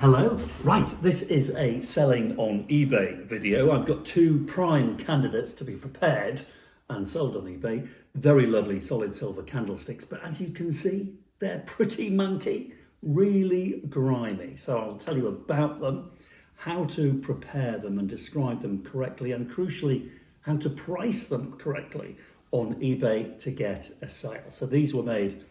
Hello. Right, this is a selling on eBay video. I've got two prime candidates to be prepared and sold on eBay. Very lovely solid silver candlesticks, but as you can see, they're pretty manky, really grimy. So I'll tell you about them, how to prepare them and describe them correctly, and crucially, how to price them correctly on eBay to get a sale. So these were made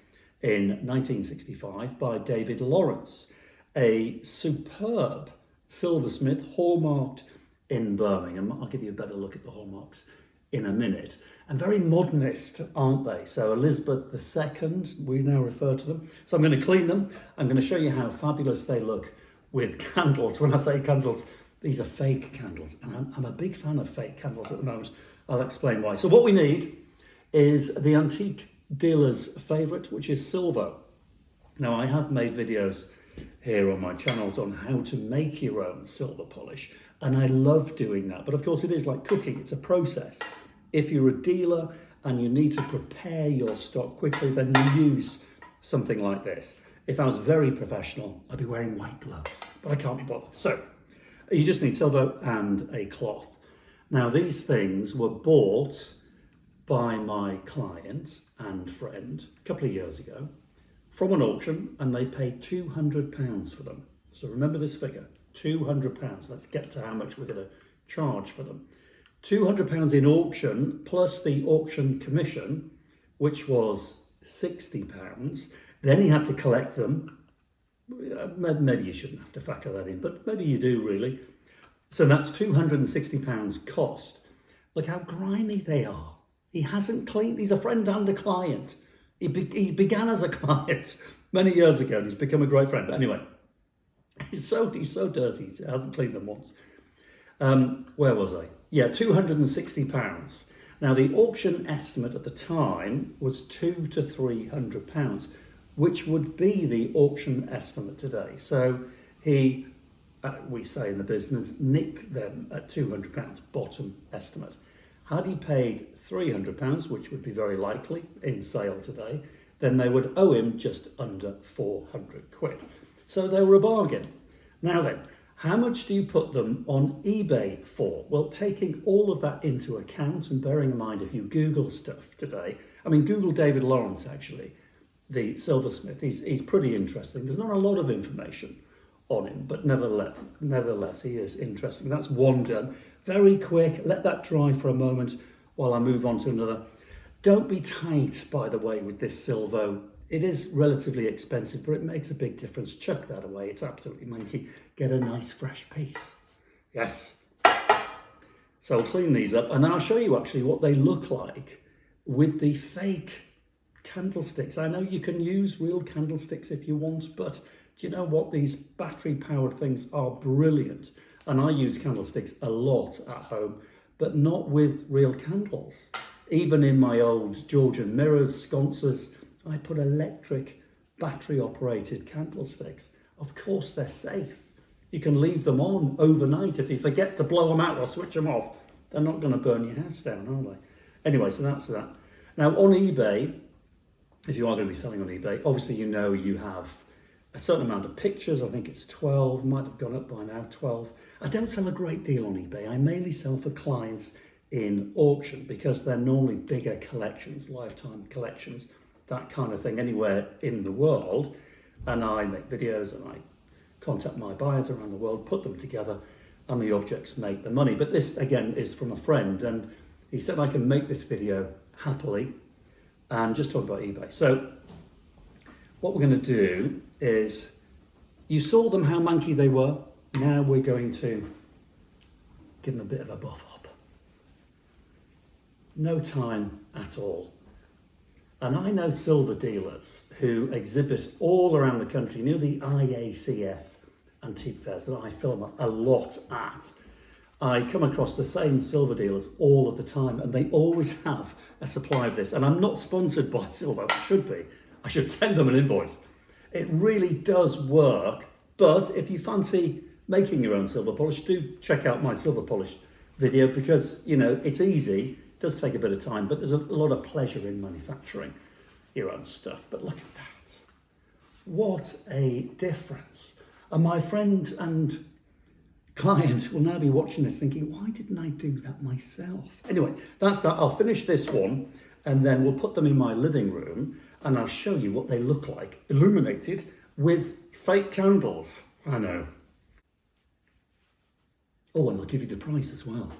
in 1965 by David Lawrence, a superb silversmith, hallmarked in Birmingham. I'll give you a better look at the hallmarks in a minute. And very modernist, aren't they? So Elizabeth II, we now refer to them. So I'm going to clean them. I'm going to show you how fabulous they look with candles. When I say candles, these are fake candles. And I'm a big fan of fake candles at the moment. I'll explain why. So what we need is the antique dealer's favourite, which is silver. Now, I have made videos here on my channels on how to make your own silver polish, and I love doing that. But of course, it is like cooking, it's a process. If you're a dealer and you need to prepare your stock quickly, then you use something like this. If I was very professional, I'd be wearing white gloves, but I can't be bothered. So you just need silver and a cloth. Now, these things were bought by my client and friend a couple of years ago from an auction, and they paid £200 for them. So remember this figure, £200. Let's get to how much we're going to charge for them. £200 in auction, plus the auction commission, which was £60. Then he had to collect them. Maybe you shouldn't have to factor that in, but maybe you do really. So that's £260 cost. Look how grimy they are. He hasn't cleaned, he's a friend and a client. He began as a client many years ago, and he's become a great friend. But anyway, he's so dirty, he hasn't cleaned them once. Where was I? Yeah, £260. Now, the auction estimate at the time was £200 to £300, which would be the auction estimate today. So he, we say in the business, nicked them at £200, bottom estimate. Had he paid £300, which would be very likely in sale today, then they would owe him just under 400 quid. So they were a bargain. Now then, how much do you put them on eBay for? Well, taking all of that into account and bearing in mind if you Google stuff today, I mean, Google David Lawrence actually, the silversmith, he's pretty interesting. There's not a lot of information on him, but nevertheless, he is interesting. That's one done. Very quick, let that dry for a moment while I move on to another. Don't be tight, by the way, with this Silvo. It is relatively expensive, but it makes a big difference. Chuck that away, it's absolutely manky. Get a nice fresh piece. Yes. So I'll clean these up, and I'll show you actually what they look like with the fake candlesticks. I know you can use real candlesticks if you want, but do you know what? These battery-powered things are brilliant. And I use candlesticks a lot at home, but not with real candles. Even in my old Georgian mirrors, sconces, I put electric battery-operated candlesticks. Of course, they're safe. You can leave them on overnight. If you forget to blow them out or switch them off, they're not going to burn your house down, are they? Anyway, so that's that. Now, on eBay, if you are going to be selling on eBay, obviously you know you have a certain amount of pictures. I think it's 12, might have gone up by now, 12. I don't sell a great deal on eBay. I mainly sell for clients in auction because they're normally bigger collections, lifetime collections, that kind of thing, anywhere in the world. And I make videos and I contact my buyers around the world, put them together, and the objects make the money. But this, again, is from a friend, and he said I can make this video happily and just talk about eBay. So what we're going to do is, you saw them how manky they were. Now we're going to give them a bit of a buff up. No time at all. And I know silver dealers who exhibit all around the country. You know, the IACF antique fairs that I film a lot at. I come across the same silver dealers all of the time, and they always have a supply of this. And I'm not sponsored by Silver. I should be. I should send them an invoice. It really does work, but if you fancy making your own silver polish, do check out my silver polish video because, you know, it's easy. It does take a bit of time, but there's a lot of pleasure in manufacturing your own stuff. But look at that. What a difference. And my friend and client will now be watching this thinking, why didn't I do that myself? Anyway, that's that. I'll finish this one and then we'll put them in my living room and I'll show you what they look like, illuminated with fake candles. I know. Oh, and I'll give you the price as well.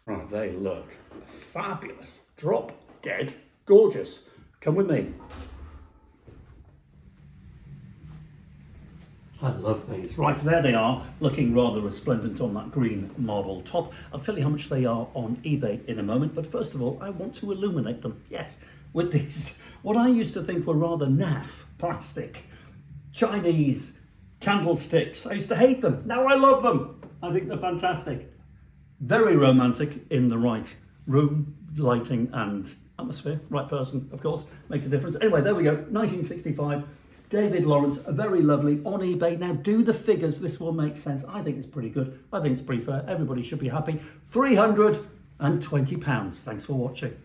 Right, they look fabulous. Drop dead gorgeous. Come with me. I love these. Right, there they are, looking rather resplendent on that green marble top. I'll tell you how much they are on eBay in a moment, but first of all, I want to illuminate them. Yes, with these, what I used to think were rather naff, plastic, Chinese candlesticks. I used to hate them. Now I love them. I think they're fantastic. Very romantic in the right room, lighting and atmosphere. Right person, of course, makes a difference. Anyway, there we go, 1965. David Lawrence, very lovely, on eBay. Now do the figures, this will make sense. I think it's pretty good. I think it's pretty fair. Everybody should be happy. £320. Thanks for watching.